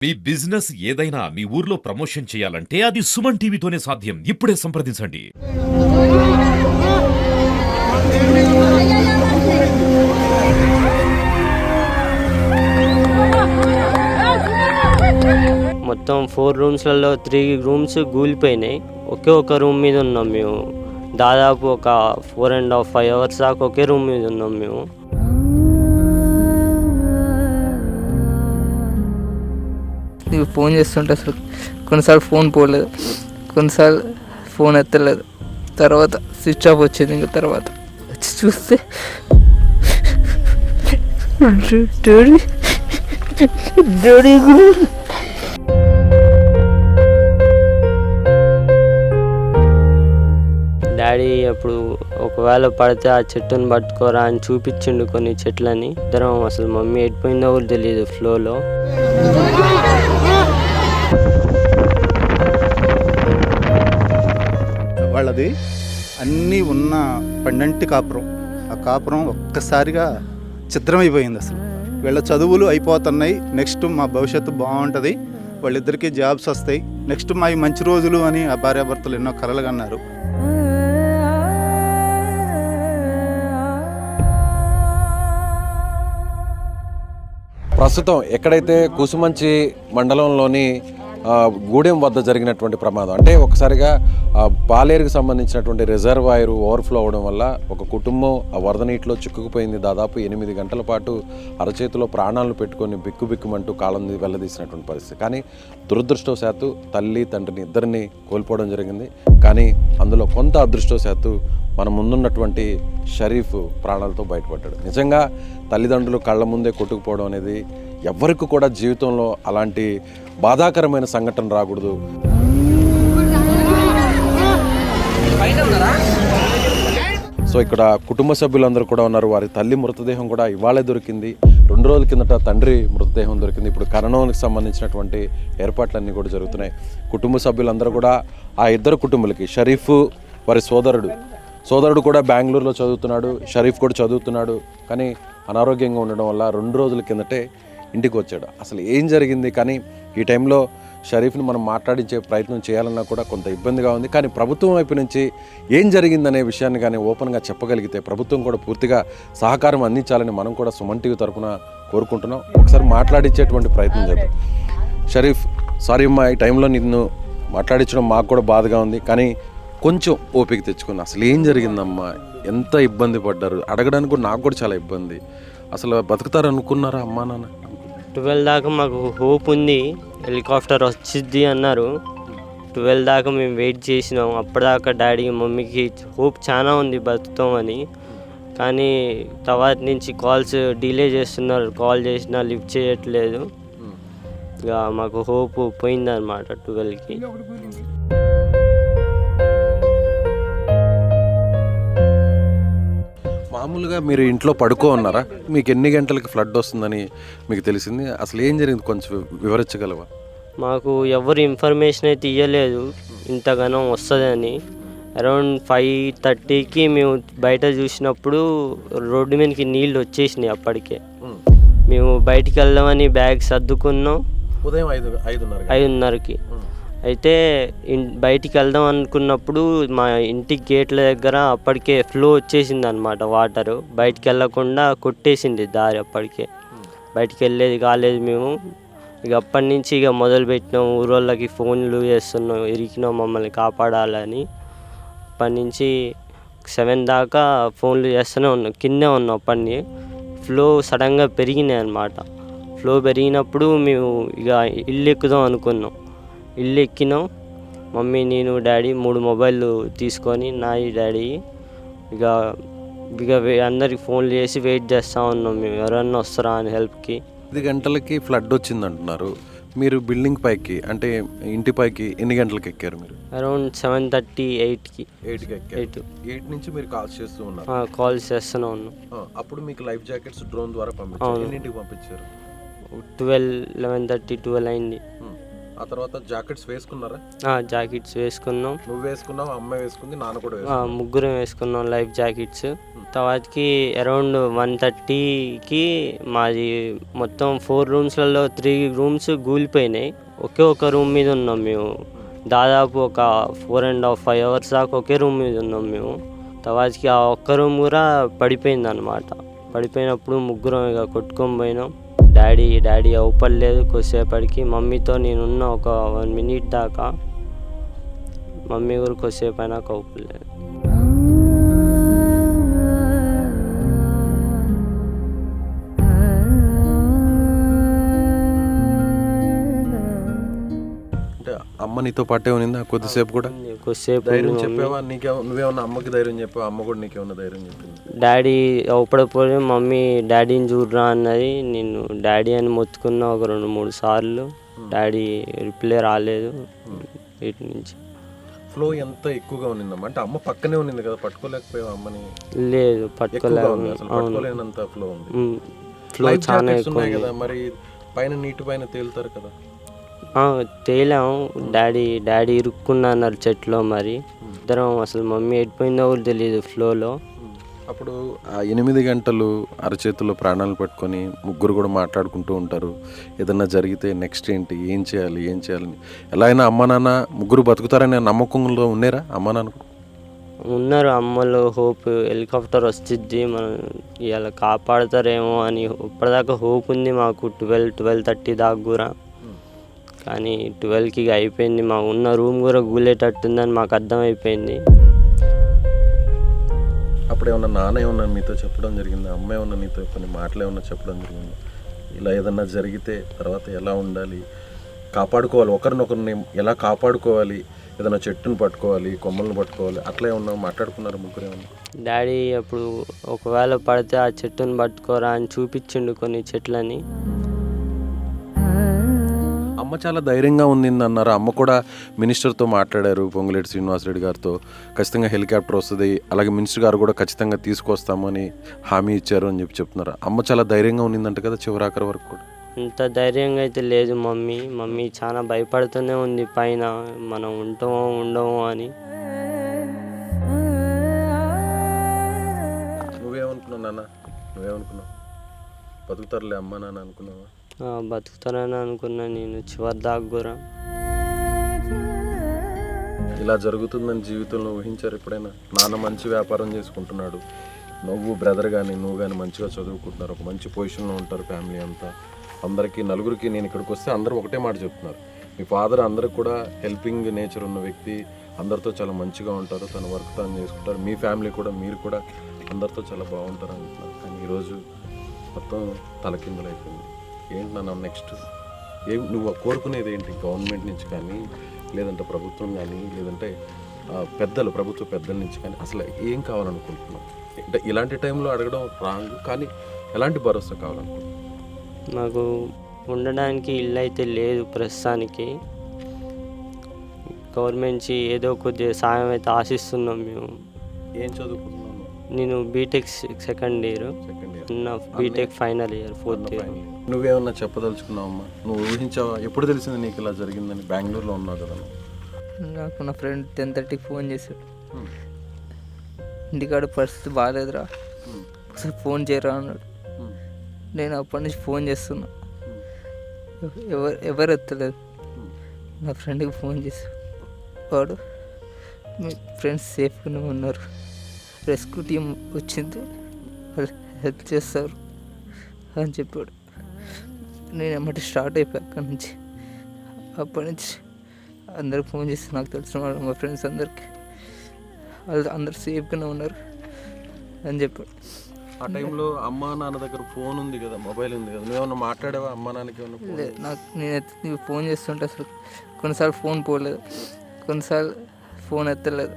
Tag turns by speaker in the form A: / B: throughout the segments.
A: మీ business ఏదైనా మీ ఊర్లో promotion చేయాలంటే అది సుమన్ టీవీతోనే సాధ్యం. ఇప్పుడే సంప్రదించండి.
B: మొత్తం 4 రూమ్స్లలో 3 రూమ్స్ కూలిపోయినాయి. ఒకే ఒక రూమ్ మీద ఉన్నాం మేము. దాదాపు ఒక 4.5 5 అవర్స్ దాకా ఒకే రూమ్ మీద ఉన్నాం మేము.
C: ఫోన్ చేస్తుంటే అసలు కొన్నిసార్లు ఫోన్ పోలేదు, కొన్నిసార్లు ఫోన్ ఎత్తలేదు. తర్వాత స్విచ్ ఆఫ్ వచ్చింది. ఇంకా తర్వాత వచ్చి చూస్తే డాడీ
B: డాడీ అప్పుడు ఒకవేళ పడితే ఆ చెట్టుని పట్టుకోరా అని చూపించిండు కొన్ని చెట్లని. ఇద్దరం అసలు మమ్మీ ఎడిపోయిందో కూడా తెలియదు ఫ్లోలో.
D: వాళ్ళది అన్నీ ఉన్న పండంటి కాపురం. ఆ కాపురం ఒక్కసారిగా చిత్రమైపోయింది. అసలు వీళ్ళ చదువులు అయిపోతున్నాయి, నెక్స్ట్ మా భవిష్యత్తు బాగుంటుంది, వాళ్ళిద్దరికీ జాబ్స్ వస్తాయి, నెక్స్ట్ మా మంచి రోజులు అని ఆ భార్యాభర్తలు ఎన్నో కలలు కన్నారు.
E: ప్రస్తుతం ఎక్కడైతే కుసుమంచి మండలంలోని గూడెం వద్ద జరిగినటువంటి ప్రమాదం, అంటే ఒకసారిగా పాలేరుకు సంబంధించినటువంటి రిజర్వాయర్ ఓవర్ఫ్లో అవడం వల్ల ఒక కుటుంబం ఆ వరద నీటిలో చిక్కుకుపోయింది. దాదాపు 8 గంటల పాటు అరచేతిలో ప్రాణాలను పెట్టుకొని బిక్కుబిక్కుమంటూ కాలం వెళ్ళదీసినటువంటి పరిస్థితి. కానీ దురదృష్టవశాత్తు తల్లి తండ్రిని ఇద్దరిని కోల్పోవడం జరిగింది. కానీ అందులో కొంత అదృష్టవశాత్తు మన ముందున్నటువంటి షరీఫ్ ప్రాణాలతో బయటపడ్డాడు. నిజంగా తల్లిదండ్రులు కళ్ళ ముందే కొట్టుకుపోవడం అనేది ఎవ్వరికి కూడా జీవితంలో అలాంటి బాధాకరమైన సంఘటన రాకూడదు. సో ఇక్కడ కుటుంబ సభ్యులందరూ కూడా ఉన్నారు. వారి తల్లి మృతదేహం కూడా ఇవాళే దొరికింది. 2 రోజుల కిందట తండ్రి మృతదేహం దొరికింది. ఇప్పుడు కరోనాకి సంబంధించినటువంటి ఏర్పాట్లన్నీ కూడా జరుగుతున్నాయి. కుటుంబ సభ్యులందరూ కూడా ఆ ఇద్దరు కుటుంబాలకి, షరీఫ్ వారి సోదరుడు కూడా బెంగళూరులో చదువుతున్నాడు, షరీఫ్ కూడా చదువుతున్నాడు. కానీ అనారోగ్యంగా ఉండడం వల్ల 2 రోజుల కిందటే ఇంటికి వచ్చాడు. అసలు ఏం జరిగింది? కానీ ఈ టైంలో షరీఫ్ని మనం మాట్లాడించే ప్రయత్నం చేయాలన్నా కూడా కొంత ఇబ్బందిగా ఉంది. కానీ ప్రభుత్వం వైపు నుంచి ఏం జరిగిందనే విషయాన్ని కానీ ఓపెన్గా చెప్పగలిగితే ప్రభుత్వం కూడా పూర్తిగా సహకారం అందించాలని మనం కూడా సుమన్ టీవీ తరఫున కోరుకుంటున్నాం. ఒకసారి మాట్లాడించేటువంటి ప్రయత్నం చేద్దాం. షరీఫ్, సారీ అమ్మా, ఈ టైంలో నిన్ను మాట్లాడించడం మాకు కూడా బాధగా ఉంది. కానీ కొంచెం ఓపిక తెచ్చుకున్నా. అసలు ఏం జరిగిందమ్మా, ఎంత ఇబ్బంది పడ్డారు అడగడానికి కూడా నాకు కూడా చాలా ఇబ్బంది. అసలు బతుకుతారు అనుకున్నారా అమ్మా నాన్న?
B: 12 దాకా మాకు హోప్ ఉంది, హెలికాప్టర్ వచ్చిద్ది అన్నారు. 12 దాకా మేము వెయిట్ చేసినాం. అప్పటిదాకా డాడీ మమ్మీకి హోప్ చాలా ఉంది బతుకుతామని. కానీ తర్వాత నుంచి కాల్స్ డిలే చేస్తున్నారు, కాల్ చేసినా లిఫ్ట్ చేయట్లేదు. ఇక మాకు హోప్ పోయిందన్నమాట 12కి.
E: మామూలుగా మీరు ఇంట్లో పడుకో ఉన్నారా? మీకు ఎన్ని గంటలకి ఫ్లడ్ వస్తుందని మీకు తెలిసింది? అసలు ఏం జరిగింది కొంచెం వివరించగలవా?
B: మాకు ఎవరు ఇన్ఫర్మేషన్ అయితే ఇవ్వలేదు ఇంతగానో వస్తుందని. అరౌండ్ 5:30కి మేము బయట చూసినప్పుడు రోడ్డు మీదకి నీళ్ళు వచ్చేసినాయి. అప్పటికే మేము బయటికి వెళ్దామని బ్యాగ్ సర్దుకున్నాం
E: ఉదయం 5:30కి.
B: అయితే బయటికి వెళ్దాం అనుకున్నప్పుడు మా ఇంటి గేట్ల దగ్గర అప్పటికే ఫ్లో వచ్చేసింది అనమాట. వాటరు బయటికి వెళ్ళకుండా కొట్టేసింది దారి. అప్పటికే బయటికి వెళ్ళేది కాలేదు మేము. ఇక అప్పటి నుంచి ఇక మొదలుపెట్టినాం, ఊరోళ్ళకి ఫోన్లు చేస్తున్నాం, ఇరికినాం మమ్మల్ని కాపాడాలని. అప్పటి నుంచి 7 దాకా ఫోన్లు చేస్తూనే ఉన్నాం, కిందే ఉన్నాం. అప్పటిని ఫ్లో సడన్గా పెరిగినాయి అనమాట. ఫ్లో పెరిగినప్పుడు మేము ఇక ఇల్లు ఎక్కుదాం అనుకున్నాం. ఇల్లు ఎక్కినాం, మమ్మీ, నేను, డాడీ 3 మొబైళ్ళు తీసుకొని, నాయి డాడీ ఇక అందరికి ఫోన్లు చేసి వెయిట్ చేస్తూ ఉన్నాం మేము, ఎవరన్నా వస్తారా అని హెల్ప్కి.
E: 5 గంటలకి ఫ్లడ్ వచ్చింది అంటున్నారు. మీరు బిల్డింగ్ పైకి, అంటే ఇంటి పైకి ఎన్ని గంటలకు ఎక్కారు మీరు?
B: అరౌండ్ 7:30 8కి.
E: 8 నుంచి మీరు కాల్స్ చేస్తూ ఉన్నారు?
B: కాల్స్ చేస్తూనే ఉన్నాం.
E: అప్పుడు మీకు లైఫ్ జాకెట్స్ డ్రోన్ ద్వారా పంపించారు. ఎన్నింటికి పంపించారు?
B: 12 11:30 12 అయింది.
E: ఆ తర్వాత జాకెట్స్ వేసుకున్నారా?
B: జాకెట్స్ వేసుకున్నాం.
E: నువ్వు వేసుకున్నావు, అమ్మ వేసుకుంది, నాన్న కూడా వేసుకున్నావు.
B: ముగ్గురం వేసుకున్నాం లైఫ్ జాకెట్స్. తర్వాతకి అరౌండ్ 1:30కి మాది మొత్తం 4 రూమ్స్లలో 3 రూమ్స్ కూలిపోయినాయి. ఒక రూమ్ మీద ఉన్నాం మేము. దాదాపు ఒక 4.5 అవర్స్ దాకా ఒకే రూమ్ మీద ఉన్నాం మేము. తర్వాతకి ఆ ఒక్క రూమ్ కూడా పడిపోయింది అనమాట. పడిపోయినప్పుడు ముగ్గురం ఇక కొట్టుకొని పోయినాం. డాడీ అవుపడలేదు. కొద్దిసేపటికి మమ్మీతో నేనున్న ఒక 1 minute దాకా. మమ్మీ కూడా కొద్దిసేపు అయినాక అవుపడలేదు.
E: అంటే అమ్మ నీతో పాటే ఉన్నిందా కొద్దిసేపు కూడా?
B: కొద్దిసేపు
E: ధైర్యం చెప్పావా? నువ్వేమన్నా అమ్మకి ధైర్యం చెప్పావా? అమ్మ కూడా నీకేమన్నా ధైర్యం చెప్పింది?
B: డాడీ అవుపడపోయి మమ్మీ డాడీని చూడరా అన్నది. నేను డాడీ అని మొత్తుకున్నా ఒక 2-3 సార్లు. డాడీ రిప్లై రాలేదు వీటి నుంచి.
E: ఫ్లో ఎంత ఎక్కువగా ఉన్నిందమ్మా? అంటే అమ్మ పక్కనే ఉన్నింది కదా, పట్టుకోలేకపోయావు అమ్మని?
B: లేదు,
E: పట్టుకోలేనంత ఫ్లో ఉంది.
B: ఫ్లో చాలా ఎక్కువ
E: ఉన్నాయి కదా, మరి పైన నీటి పైన తేలుతారు కదా?
B: తేలాము. డాడీ ఇరుక్కున్నా అన్నారు చెట్లో. మరి ఇద్దరం అసలు మమ్మీ ఎడిపోయిందో కూడా తెలియదు ఫ్లోలో.
E: అప్పుడు ఆ 8 గంటలు అరచేతుల్లో ప్రాణాలు పట్టుకొని ముగ్గురు కూడా మాట్లాడుకుంటూ ఉంటారు. ఏదన్నా జరిగితే నెక్స్ట్ ఏంటి, ఏం చేయాలి అని. ఎలా అయినా అమ్మ నాన్న ముగ్గురు బతుకుతారనే నమ్మకంలో ఉన్నారా అమ్మ నాన్న?
B: ఉన్నారు. అమ్మలో హోప్ హెలికాప్టర్ వస్తుంది, మనం ఇలా కాపాడతారేమో అని ఇప్పటిదాకా హోప్ ఉంది మాకు. 12-12:30 దాకా కూడా. కానీ 12కి అయిపోయింది. మా ఉన్న రూమ్ కూడా కూలేటట్టుందని మాకు అర్థమైపోయింది.
E: అప్పుడు ఏమన్నా నాన్న ఏమన్నా మీతో చెప్పడం జరిగిందా? అమ్మ ఏమన్నా నీతో కొన్ని మాటలు ఏమన్నా చెప్పడం జరిగిందా? ఇలా ఏదన్నా జరిగితే తర్వాత ఎలా ఉండాలి, కాపాడుకోవాలి, ఒకరినొకరిని ఎలా కాపాడుకోవాలి, ఏదైనా చెట్టును పట్టుకోవాలి, కొమ్మలను పట్టుకోవాలి, అట్లా ఏమన్నా మాట్లాడుకున్నారు ముగ్గురు ఏమన్నా?
B: డాడీ అప్పుడు ఒకవేళ పడితే ఆ చెట్టును పట్టుకోరా అని చూపించిండు కొన్ని చెట్లని.
E: అమ్మ చాలా ధైర్యంగా ఉంది అన్నారు. అమ్మ కూడా మినిస్టర్తో మాట్లాడారు, పొంగులేటి శ్రీనివాసరెడ్డి గారితో. ఖచ్చితంగా హెలికాప్టర్ వస్తుంది, అలాగే మినిస్టర్ గారు కూడా ఖచ్చితంగా తీసుకొస్తామని హామీ ఇచ్చారు అని చెప్తున్నారు. అమ్మ చాలా ధైర్యంగా ఉన్నిందంట కదా చివరాఖరి వరకు కూడా?
B: అంత ధైర్యంగా అయితే లేదు మమ్మీ చాలా భయపడుతూనే ఉంది పైన, మనం ఉంటామో ఉండమో అని.
E: నువ్వేమనుకున్నావు నాన్న? నువ్వేమనుకున్నావు? బతుకుతారులే అమ్మ నాన్న అనుకున్నావా?
B: బతుకుతానని అనుకున్నా నేను చివరి దాకా కూడా.
E: ఇలా జరుగుతుందని జీవితంలో ఊహించారు ఎప్పుడైనా? నాన్న మంచి వ్యాపారం చేసుకుంటున్నాడు, నువ్వు బ్రదర్ కానీ నువ్వు కానీ మంచిగా చదువుకుంటున్నారు, ఒక మంచి పొజిషన్లో ఉంటారు ఫ్యామిలీ అంతా. అందరికీ నలుగురికి నేను ఇక్కడికి వస్తే అందరూ ఒకటే మాట చెప్తున్నారు, మీ ఫాదర్ అందరికి కూడా హెల్పింగ్ నేచర్ ఉన్న వ్యక్తి, అందరితో చాలా మంచిగా ఉంటారు, తన వర్క్ తాను చేసుకుంటారు, మీ ఫ్యామిలీ కూడా మీరు కూడా అందరితో చాలా బాగుంటారు అంటున్నారు. కానీ ఈరోజు మొత్తం తలకిందులైపోయింది. ఏంటి నాన్న నెక్స్ట్? నువ్వు కోరుకునేది ఏంటి? గవర్నమెంట్ నుంచి కానీ, లేదంటే ప్రభుత్వం కానీ, లేదంటే ప్రభుత్వ పెద్దల నుంచి కానీ అసలు ఏం కావాలనుకుంటున్నావు? అంటే ఇలాంటి టైంలో అడగడం రాంగ్, కానీ ఎలాంటి భరోసా కావాలనుకుంటున్నావు?
B: నాకు ఉండడానికి ఇల్లు అయితే లేదు ప్రస్తుతానికి. గవర్నమెంట్ నుంచి ఏదో కొద్దిగా సాయం అయితే ఆశిస్తున్నాం మేము.
E: ఏం చదువుకుంటున్నాను?
B: నేను BTech second year, BTech final year 4th year.
E: నువ్వేమన్నా చెప్పదలుచుకున్నావమ్మా? నువ్వు ఊహించావా? ఎప్పుడు తెలిసింది నీకు ఇలా జరిగిందని? బెంగళూరులో ఉన్నావు కదా.
C: నాకు నా ఫ్రెండ్ 10:30కి ఫోన్ చేశాడు, ఇంటికాడ పరిస్థితి బాగాలేదురా, ఒకసారి ఫోన్ చేయరా అన్నాడు. నేను అప్పటి నుంచి ఫోన్ చేస్తున్నా, ఎవరు ఎత్తలేదు. నా ఫ్రెండ్కి ఫోన్ చేశాడు, వాడు మీ ఫ్రెండ్స్ సేఫ్గానే ఉన్నారు, రెస్క్యూ టీం వచ్చింది, వాళ్ళు హెల్ప్ చేస్తారు అని చెప్పాడు. నేను ఎమ్మటి స్టార్ట్ అయిపోయా అక్కడి నుంచి. అప్పటి నుంచి అందరికి ఫోన్ చేసి నాకు తెలిసిన వాళ్ళు మా ఫ్రెండ్స్ అందరికి, వాళ్ళు అందరు సేఫ్గానే ఉన్నారు అని చెప్పాడు.
E: ఆ టైంలో అమ్మ నాన్న దగ్గర ఫోన్ ఉంది కదా, మొబైల్ ఉంది కదా, నువ్వేమన్నా మాట్లాడావా అమ్మ నాన్నకి?
C: లేదు, నాకు నేను ఫోన్ చేస్తుంటే అసలు కొన్నిసార్లు ఫోన్ పోలేదు, కొన్నిసార్లు ఫోన్ ఎత్తలేదు,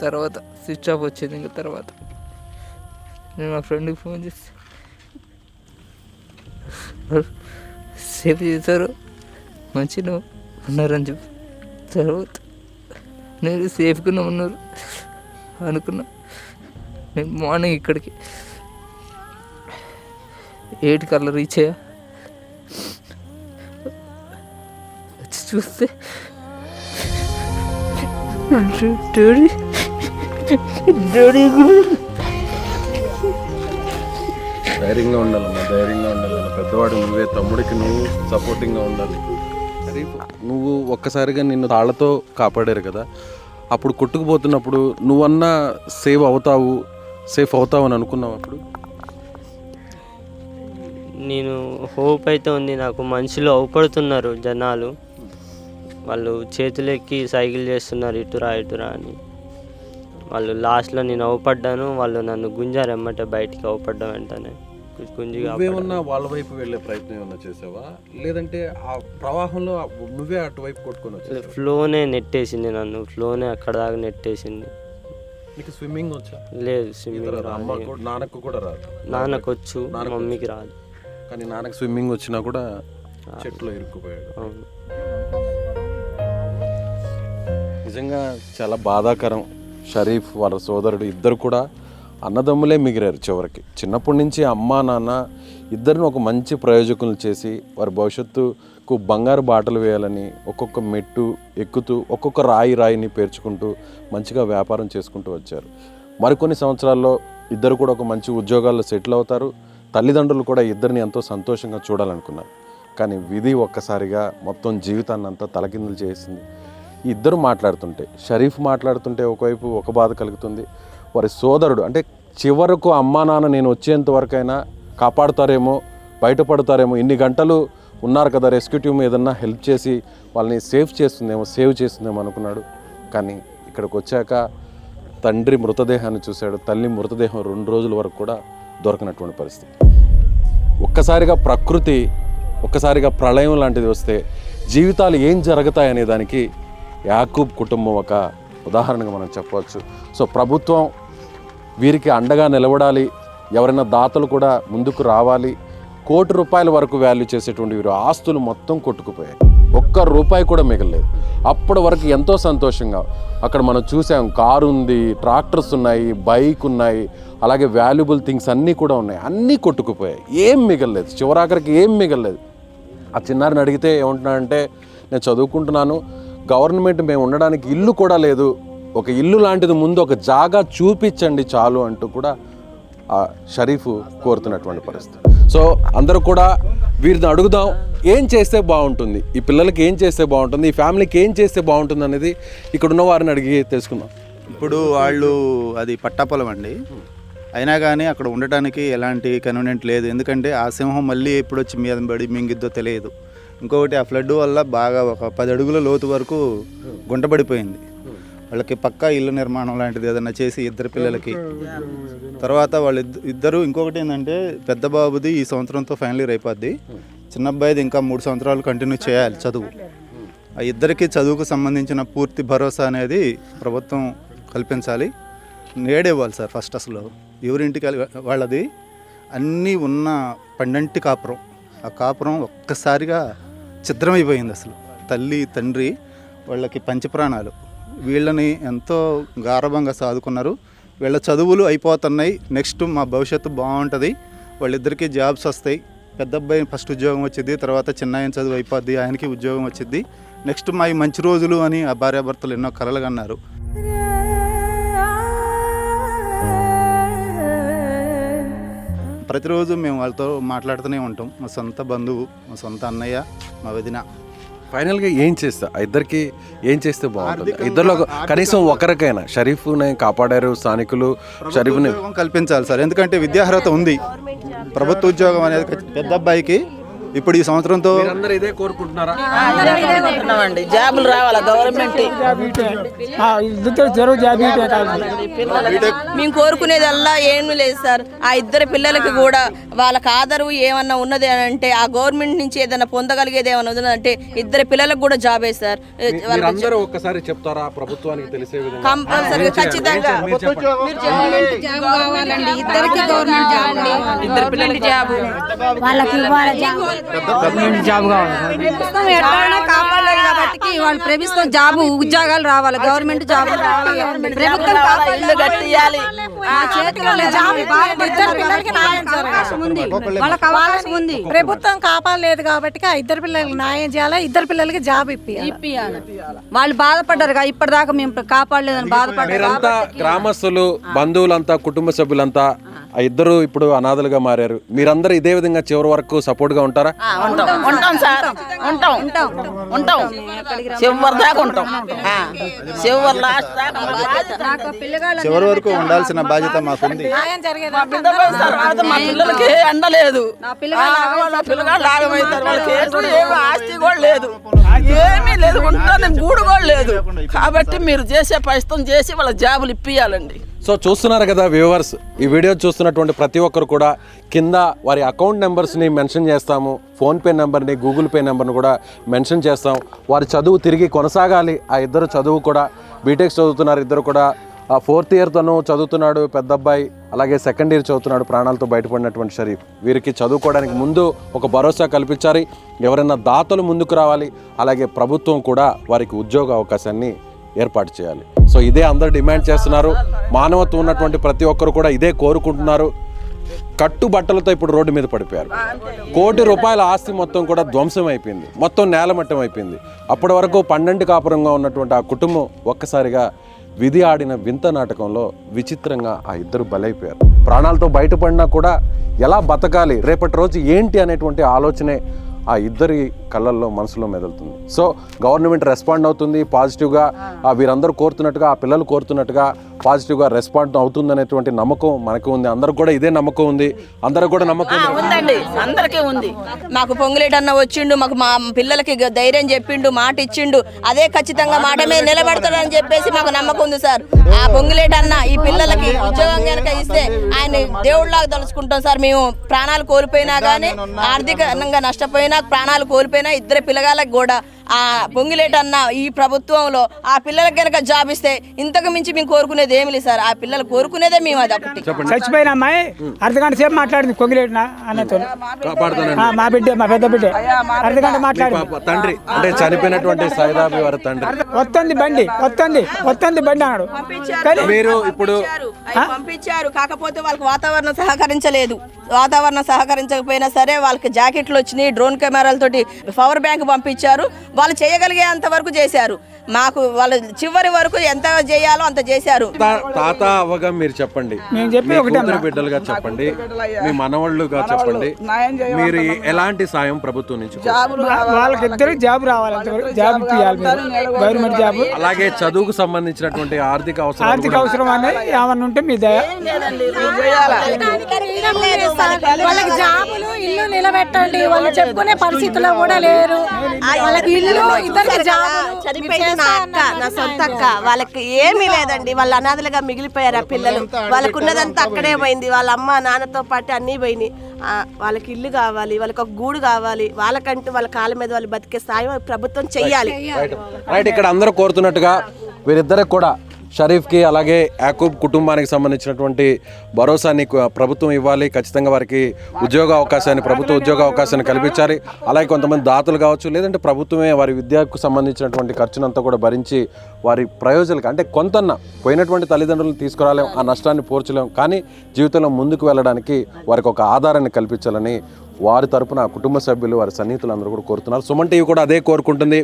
C: తర్వాత స్విచ్ ఆఫ్ వచ్చింది. ఇంకా తర్వాత నేను మా ఫ్రెండ్కి ఫోన్ చేసి సేఫ్ చేశారు, మంచిగా ఉన్నారని చెప్పి, తర్వాత నేను సేఫ్గానే ఉన్నారు అనుకున్నా. నేను మార్నింగ్ ఇక్కడికి 8 కల్లా రీచ్ అయ్యా. చూస్తే డాడీ డాడీ
E: ధైర్యంగా ఉండాలమ్మా, ధైర్యంగా ఉండాలన్న. పెద్దవాడు నువ్వే, తమ్ముడికి నువ్వు సపోర్టింగ్గా ఉండాలి. నువ్వు ఒక్కసారిగా నిన్ను తాళ్లతో కాపాడారు కదా, అప్పుడు కొట్టుకుపోతున్నప్పుడు నువ్వన్నా సేఫ్ అవుతావు అని అనుకున్నావు అప్పుడు?
B: నేను హోప్ అయితే ఉంది నాకు. మనుషులు అవపడుతున్నారు జనాలు, వాళ్ళు చేతులెక్కి సైకిల్ చేస్తున్నారు ఇటురా ఇటురా అని. వాళ్ళు లాస్ట్లో నేను అవపడ్డాను, వాళ్ళు నన్ను గుంజారు ఎమ్మటే బయటికి. అవపడ్డం వెంటనే గుంజిగా
E: నువ్వేమన్నా వాళ్ళ వైపు వెళ్ళే ప్రయత్నం ఏమన్నా చేసావా, లేదంటే ఆ ప్రవాహంలో నువ్వే అటువైపు కొట్టుకొని వచ్చావు?
B: ఫ్లోనే నెట్టేసింది నన్ను, ఫ్లోనే అక్కడ దాకా నెట్టేసింది.
E: నీకు స్విమ్మింగ్ వచ్చా?
B: లేదు, స్విమ్మింగ్ రాదు.
E: నాన్నకు కూడా రాదు?
B: నాన్నకు వచ్చు, మమ్మీకి రాదు.
E: కానీ నాన్నకు స్విమ్మింగ్ వచ్చినా కూడా చెట్లో ఇరుక్కుపోయాడు.
B: అవును.
E: నిజంగా చాలా బాధాకరం. షరీఫ్ వాళ్ళ సోదరుడు ఇద్దరు కూడా అన్నదమ్ములే మిగిలారు చివరికి. చిన్నప్పటి నుంచి అమ్మా నాన్న ఇద్దరిని ఒక మంచి ప్రయోజకులు చేసి వారి భవిష్యత్తుకు బంగారు బాటలు వేయాలని ఒక్కొక్క మెట్టు ఎక్కుతూ ఒక్కొక్క రాయిని పేర్చుకుంటూ మంచిగా వ్యాపారం చేసుకుంటూ వచ్చారు. మరికొన్ని సంవత్సరాల్లో ఇద్దరు కూడా ఒక మంచి ఉద్యోగాల్లో సెటిల్ అవుతారు. తల్లిదండ్రులు కూడా ఇద్దరిని ఎంతో సంతోషంగా చూడాలనుకున్నారు. కానీ విధి ఒక్కసారిగా మొత్తం జీవితాన్ని అంతా తలకిందులు చేసింది. ఇద్దరు మాట్లాడుతుంటే, షరీఫ్ మాట్లాడుతుంటే ఒకవైపు ఒక బాధ కలుగుతుంది. వారి సోదరుడు అంటే చివరకు అమ్మా నాన్న నేను వచ్చేంత వరకైనా కాపాడుతారేమో, బయటపడతారేమో, ఇన్ని గంటలు ఉన్నారు కదా, రెస్క్యూ టీమ్ ఏదన్నా హెల్ప్ చేసి వాళ్ళని సేవ్ చేస్తుందేమో అనుకున్నాడు. కానీ ఇక్కడికి వచ్చాక తండ్రి మృతదేహాన్ని చూశాడు. తల్లి మృతదేహం 2 రోజుల వరకు కూడా దొరకనటువంటి పరిస్థితి. ఒక్కసారిగా ప్రకృతి, ఒక్కసారిగా ప్రళయం లాంటిది వస్తే జీవితాలు ఏం జరుగుతాయనే దానికి యాకూబ్ కుటుంబం ఒక ఉదాహరణగా మనం చెప్పవచ్చు. సో ప్రభుత్వం వీరికి అండగా నిలబడాలి. ఎవరైనా దాతలు కూడా ముందుకు రావాలి. ₹1,00,00,000 వరకు వాల్యూ చేసేటువంటి వీరు ఆస్తులు మొత్తం కొట్టుకుపోయాయి. ₹1 కూడా మిగలలేదు. అప్పటి వరకు ఎంతో సంతోషంగా అక్కడ మనం చూసాం. కారు ఉంది, ట్రాక్టర్స్ ఉన్నాయి, బైక్ ఉన్నాయి, అలాగే వాల్యుబుల్ థింగ్స్ అన్నీ కూడా ఉన్నాయి. అన్నీ కొట్టుకుపోయాయి, ఏం మిగలలేదు. చివరాఖరికి ఏం మిగలలేదు. ఆ చిన్నారిని అడిగితే ఏమంటున్నాడంటే, నేను చదువుకుంటున్నాను, గవర్నమెంట్ మేము ఉండడానికి ఇల్లు కూడా లేదు, ఒక ఇల్లు లాంటిది ముందు ఒక జాగా చూపించండి చాలు అంటూ కూడా ఆ షరీఫ్ కోరుతున్నటువంటి పరిస్థితి. సో అందరూ కూడా వీరిని అడుగుదాం, ఏం చేస్తే బాగుంటుంది, ఈ పిల్లలకి ఏం చేస్తే బాగుంటుంది, ఈ ఫ్యామిలీకి ఏం చేస్తే బాగుంటుంది అనేది ఇక్కడ ఉన్న వారిని అడిగి తెలుసుకుందాం.
D: ఇప్పుడు వాళ్ళు అది పట్టాపొలం అండి, అయినా కానీ అక్కడ ఉండటానికి ఎలాంటి కన్వీనియంట్ లేదు. ఎందుకంటే ఆ సింహం మళ్ళీ ఎప్పుడు వచ్చి మీద పడి మింగిద్దో తెలియదు. ఇంకొకటి ఆ ఫ్లడ్ వల్ల బాగా ఒక 10 అడుగుల లోతు వరకు గుంటపడిపోయింది. వాళ్ళకి పక్కా ఇల్లు నిర్మాణం లాంటిది ఏదైనా చేసి ఇద్దరు పిల్లలకి తర్వాత ఇద్దరు ఇంకొకటి ఏంటంటే పెద్ద బాబుది ఈ సంవత్సరంతో ఫైనల్ ఇయర్ అయిపోద్ది, చిన్న అబ్బాయిది ఇంకా 3 సంవత్సరాలు కంటిన్యూ చేయాలి చదువు. ఆ ఇద్దరికి చదువుకు సంబంధించిన పూర్తి భరోసా అనేది ప్రభుత్వం కల్పించాలి. నేడేవ్వాలి సార్. ఫస్ట్ అసలు ఎవరింటికి వాళ్ళది అన్నీ ఉన్న పండంటి కాపురం, ఆ కాపురం ఒక్కసారిగా ఛిద్రమైపోయింది. అసలు తల్లి తండ్రి వాళ్ళకి పంచప్రాణాలు, వీళ్ళని ఎంతో గారభంగా సాదుకున్నారు. వీళ్ళ చదువులు అయిపోతున్నాయి, నెక్స్ట్ మా భవిష్యత్తు బాగుంటుంది, వాళ్ళిద్దరికీ జాబ్స్ వస్తాయి. పెద్ద అబ్బాయి ఫస్ట్ ఉద్యోగం వచ్చింది, తర్వాత చిన్నాయన చదువు అయిపోద్ది, ఆయనకి ఉద్యోగం వచ్చింది, నెక్స్ట్ మా మంచి రోజులు అని ఆ భార్యాభర్తలు ఎన్నో కలలు కన్నారు. ప్రతిరోజు మేము వాళ్ళతో మాట్లాడుతూనే ఉంటాం. మా సొంత బంధువు, మా సొంత అన్నయ్య, మా వదిన.
E: ఫైనల్గా ఏం చేస్తా, ఇద్దరికి ఏం చేస్తే బాగుంటుంది? ఇద్దరిలో కనీసం ఒకరికైనా షరీఫ్ని కాపాడారు స్థానికులు, షరీఫ్ని
D: కల్పించాలి సార్. ఎందుకంటే విద్యార్హత ఉంది, ప్రభుత్వ ఉద్యోగం అనేది పెద్ద అబ్బాయికి ఇప్పుడు ఈ సంవత్సరంతో
E: ఇదే కోరుకుంటున్నారా?
F: జాబులు రావాలా గవర్నమెంట్. మేము కోరుకునేదల్లా ఏమీ లేదు సార్. ఆ ఇద్దరు పిల్లలకి కూడా వాళ్ళకి ఆదరు ఏమన్నా ఉన్నది అని అంటే, ఆ గవర్నమెంట్ నుంచి ఏదైనా పొందగలిగేది ఏమన్నా ఉన్నదంటే ఇద్దరు పిల్లలకు కూడా జాబే సార్.
E: అందరూ ఒక్కసారి చెప్తారా ప్రభుత్వానికి తెలిసే విధంగా?
F: కంపల్సరీగా ఖచ్చితంగా ఇద్దరికి గవర్నమెంట్ జాబ్, ఇద్దరు పిల్లలకి జాబ్ వాళ్ళకి
C: జాబ్ కావాలి.
F: కాపాడలేదు కాబట్టి
G: వాళ్ళు ప్రభుత్వం జాబ్ ఉద్యోగాలు రావాలి, గవర్నమెంట్ జాబులు రావాలి, ప్రభుత్వం
F: ఇల్లు కట్టియాలి.
G: ఆ చేతిలో లేదు. అవకాశం ఉంది, వాళ్ళకి అవకాశం ఉంది.
H: ప్రభుత్వం కాపాడలేదు కాబట్టి ఆ ఇద్దరు పిల్లలకి న్యాయం చేయాలి, ఇద్దరు పిల్లలకి జాబ్ ఇప్పియాలి.
G: వాళ్ళు బాధపడ్డారు, ఇప్పటిదాకా మేము కాపాడలేదని బాధపడ్డారు.
E: మీరంతా గ్రామస్తులు, బంధువులంతా, కుటుంబ సభ్యులంతా ఆ ఇద్దరు ఇప్పుడు అనాథలుగా మారారు. మీరందరూ ఇదే విధంగా చివరి వరకు సపోర్ట్ గా ఉంటారా?
F: ఉంటాం సార్, ఉంటాం చివరి దాకా ఉంటాం. చివరి లాస్ట్ దాకా
D: చివరి వరకు ఉండాల్సిన బాధ్యత మాకుంది.
F: మా పిల్లలకి ఎండలేదు, వాళ్ళ పిల్లగాళ్ళు ఆగమవుతారు. వాళ్ళకి ఏమి ఆస్తి కూడా లేదు, ఏమీ లేదు, ఉంటుంది గూడు కూడా లేదు. కాబట్టి మీరు చేసే ప్రయత్నం చేసి వాళ్ళ జాబులు ఇప్పియాలండి.
E: సో చూస్తున్నారు కదా వ్యూవర్స్, ఈ వీడియో చూస్తున్నటువంటి ప్రతి ఒక్కరు కూడా కింద వారి అకౌంట్ నెంబర్స్ని మెన్షన్ చేస్తాము, ఫోన్పే నెంబర్ని, గూగుల్ పే నెంబర్ని కూడా మెన్షన్ చేస్తాం. వారి చదువు తిరిగి కొనసాగాలి. ఆ ఇద్దరు చదువు కూడా బీటెక్ చదువుతున్నారు, ఇద్దరు కూడా 4th ఇయర్ తను చదువుతున్నాడు పెద్ద అబ్బాయి, అలాగే 2nd ఇయర్ చదువుతున్నాడు ప్రాణాలతో బయటపడినటువంటి షరీఫ్. వీరికి చదువుకోవడానికి ముందు ఒక భరోసా కల్పించాలి, ఎవరైనా దాతలు ముందుకు రావాలి, అలాగే ప్రభుత్వం కూడా వారికి ఉద్యోగ అవకాశాన్ని ఏర్పాటు చేయాలి. సో ఇదే అందరూ డిమాండ్ చేస్తున్నారు. మానవత్వం ఉన్నటువంటి ప్రతి ఒక్కరు కూడా ఇదే కోరుకుంటున్నారు. కట్టుబట్టలతో ఇప్పుడు రోడ్డు మీద పడిపోయారు. ₹1 కోటి ఆస్తి మొత్తం కూడా ధ్వంసం అయిపోయింది, మొత్తం నేలమట్టం అయిపోయింది. అప్పటి వరకు 12 కాపురంగా ఉన్నటువంటి ఆ కుటుంబం ఒక్కసారిగా విధి ఆడిన వింత నాటకంలో విచిత్రంగా ఆ ఇద్దరు బలైపోయారు. ప్రాణాలతో బయటపడినా కూడా ఎలా బతకాలి, రేపటి రోజు ఏంటి అనేటువంటి ఆలోచనే ఆ ఇద్దరి కళ్ళల్లో మనసులో మెదులుతుంది. సో గవర్నమెంట్ రెస్పాండ్ అవుతుంది పాజిటివ్గా, వీరందరూ కోరుతున్నట్టుగా, ఆ పిల్లలు కోరుతున్నట్టుగా పాజిటివ్గా రెస్పాండ్ అవుతుంది అనేటువంటి నమ్మకం మనకు ఉంది. అందరికి కూడా ఇదే నమ్మకం ఉంది, అందరికి కూడా నమ్మకం
F: ఉందండి, అందరికీ ఉంది. మాకు పొంగులేటన్న వచ్చిండు, మాకు మా పిల్లలకి ధైర్యం చెప్పిండు, మాట ఇచ్చిండు, అదే ఖచ్చితంగా మాట మీద నిలబడతాడని చెప్పేసి మాకు నమ్మకం ఉంది సార్. ఆ పొంగులేటన్న ఈ పిల్లలకి ఉద్యోగం కనుక ఇస్తే ఆయన దేవుళ్ళలాగా తలుచుకుంటాం సార్. మేము ప్రాణాలు కోల్పోయినా కానీ, ఆర్థికంగా నష్టపోయినా, ప్రాణాలు కోల్పోయినా, ఇద్దరు పిల్లగాళ్ళకి కూడా ఆ పొంగిలేటన్న ఈ ప్రభుత్వంలో ఆ పిల్లలకి కనుక జాబ్ ఇస్తే ఇంతకు మించి మేము కోరుకునేది ఏమి లేదు సార్. ఆ పిల్లలు కోరుకునేదే మేము అది ఒకటి.
I: చచ్చిపోయిన అమ్మాయి అర్ధగంట సేపు మాట్లాడింది పొంగిలేటిన అన్నతో, మా బిడ్డ, మా పెద్ద బిడ్డ అర్ధగంట మాట్లాడింది.
E: తండ్రి అంటే చనిపోయినటువంటి సైదాబి వారి తండ్రి
I: వస్తుంది బండి అన్నాడు.
E: మీరు ఇప్పుడు
F: పంపించారు, కాకపోతే వాళ్ళకి వాతావరణం సహకరించలేదు. వాతావరణం సహకరించకపోయినా సరే వాళ్ళకి జాకెట్లు వచ్చినాయి, డ్రోన్ కెమెరాలతోటి పవర్ బ్యాంక్ పంపించారు. వాళ్ళు చేయగలిగే అంత వరకు చేశారు. మాకు వాళ్ళు చివరి వరకు ఎంత చేయాలో అంత చేశారు.
E: తాత అవ్వగా మీరు చెప్పండి, బిడ్డలుగా చెప్పండి, మీ మనవాళ్ళుగా చెప్పండి, మీరు ఎలాంటి సాయం ప్రభుత్వం నుంచి?
I: వాళ్ళకి ఇద్దరు జాబ్ రావాలి, జాబ్ గవర్నమెంట్ జాబ్,
E: అలాగే చదువుకు సంబంధించినటువంటి ఆర్థిక అవసరం
I: అనేది ఏమన్నా ఉంటే మీ దయ.
H: వాళ్ళకి జాబులు, ఇల్లు నిలబెట్టండి. వాళ్ళు చెప్పుకునే పరిస్థితిలో కూడా లేరు. వాళ్ళకి ఇల్లు, ఇద్దరికి జాబులు.
J: చనిపోయింది నా అక్క, నా సొంత అక్క. వాళ్ళకి ఏమీ లేదండి, వాళ్ళ అనాథలుగా మిగిలిపోయారు ఆ పిల్లలు. వాళ్ళకు ఉన్నదంతా అక్కడే పోయింది, వాళ్ళ అమ్మ నాన్నతో పాటు అన్నీ పోయినాయి. వాళ్ళకి ఇల్లు కావాలి, వాళ్ళకి ఒక గూడు కావాలి, వాళ్ళకంటూ వాళ్ళ కాళ్ళ మీద వాళ్ళు బతికే సాయం ప్రభుత్వం చెయ్యాలి.
E: రైట్, ఇక్కడ అందరూ కోరుతున్నట్టుగా వీరిద్దరికి కూడా, షరీఫ్కి అలాగే యాకూబ్ కుటుంబానికి సంబంధించినటువంటి భరోసాని ప్రభుత్వం ఇవ్వాలి. ఖచ్చితంగా వారికి ప్రభుత్వ ఉద్యోగ అవకాశాన్ని కల్పించాలి. అలాగే కొంతమంది దాతలు కావచ్చు, లేదంటే ప్రభుత్వమే వారి విద్యకు సంబంధించినటువంటి ఖర్చునంతా కూడా భరించి వారి ప్రయోజనాలకు, అంటే కొంతన్నా పోయినటువంటి తల్లిదండ్రులను తీసుకురాలేం, ఆ నష్టాన్ని పోర్చలేం, కానీ జీవితంలో ముందుకు వెళ్ళడానికి వారికి ఒక ఆధారాన్ని కల్పించాలని వారి తరపున కుటుంబ సభ్యులు, వారి సన్నిహితులు అందరూ కూడా కోరుతున్నారు. సుమన్ టీవీ కూడా అదే కోరుకుంటుంది.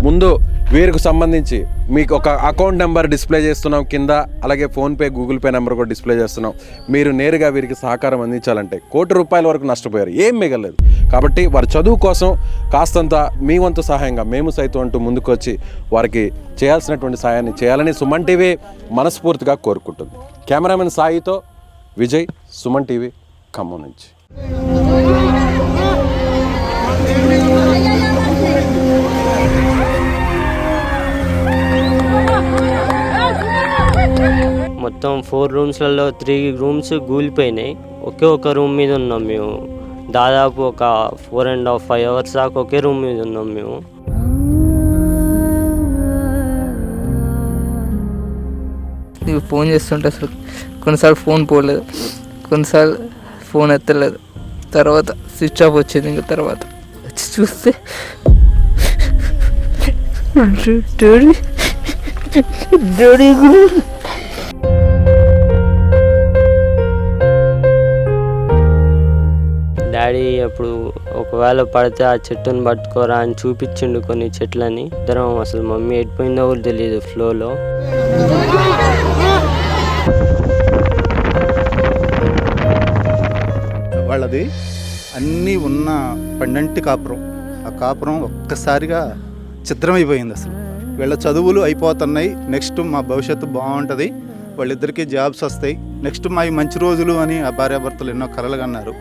E: ముందు వీరికి సంబంధించి మీకు ఒక అకౌంట్ నెంబర్ డిస్ప్లే చేస్తున్నాం కింద, అలాగే ఫోన్పే, గూగుల్ పే నెంబర్ కూడా డిస్ప్లే చేస్తున్నాం. మీరు నేరుగా వీరికి సహకారం అందించాలంటే ₹1 కోటి వరకు నష్టపోయారు, ఏం మిగలేదు. కాబట్టి వారి చదువు కోసం కాస్తంత మీ వంతు సహాయంగా మేము సైతం అంటూ ముందుకు వచ్చి వారికి చేయాల్సినటువంటి సహాయాన్ని చేయాలని సుమన్ టీవీ మనస్ఫూర్తిగా కోరుకుంటుంది. కెమెరామెన్ సాయితో విజయ్, సుమన్ టీవీ, ఖమ్మం నుంచి.
B: మొత్తం 4 రూమ్స్లలో 3 రూమ్స్ కూలిపోయినాయి. ఒకే ఒక రూమ్ మీద ఉన్నాం మేము. దాదాపు ఒక 4.5 అవర్స్ దాకా ఒకే రూమ్ మీద ఉన్నాం మేము.
C: ఫోన్ చేస్తుంటే అసలు కొన్నిసార్లు ఫోన్ పోలేదు, కొన్నిసార్లు ఫోన్ ఎత్తలేదు. తర్వాత స్విచ్ ఆఫ్ వచ్చింది. ఇంకా తర్వాత వచ్చి చూస్తే డాడీ
B: డాడీ అప్పుడు ఒకవేళ పడితే ఆ చెట్టుని పట్టుకోరా అని చూపించిండు కొన్ని చెట్లని. ఇద్దరం అసలు మమ్మీ ఎడిపోయిందో కూడా తెలియదు ఫ్లోలో.
D: వాళ్ళది అన్నీ ఉన్న పండంటి కాపురం. ఆ కాపురం ఒక్కసారిగా చిత్రమైపోయింది అసలు. వీళ్ళ చదువులు అయిపోతున్నాయి, నెక్స్ట్ మా భవిష్యత్తు బాగుంటుంది, వాళ్ళిద్దరికీ జాబ్స్ వస్తాయి, నెక్స్ట్ మా మంచి రోజులు అని ఆ భార్యాభర్తలు ఎన్నో కలలు కన్నారు.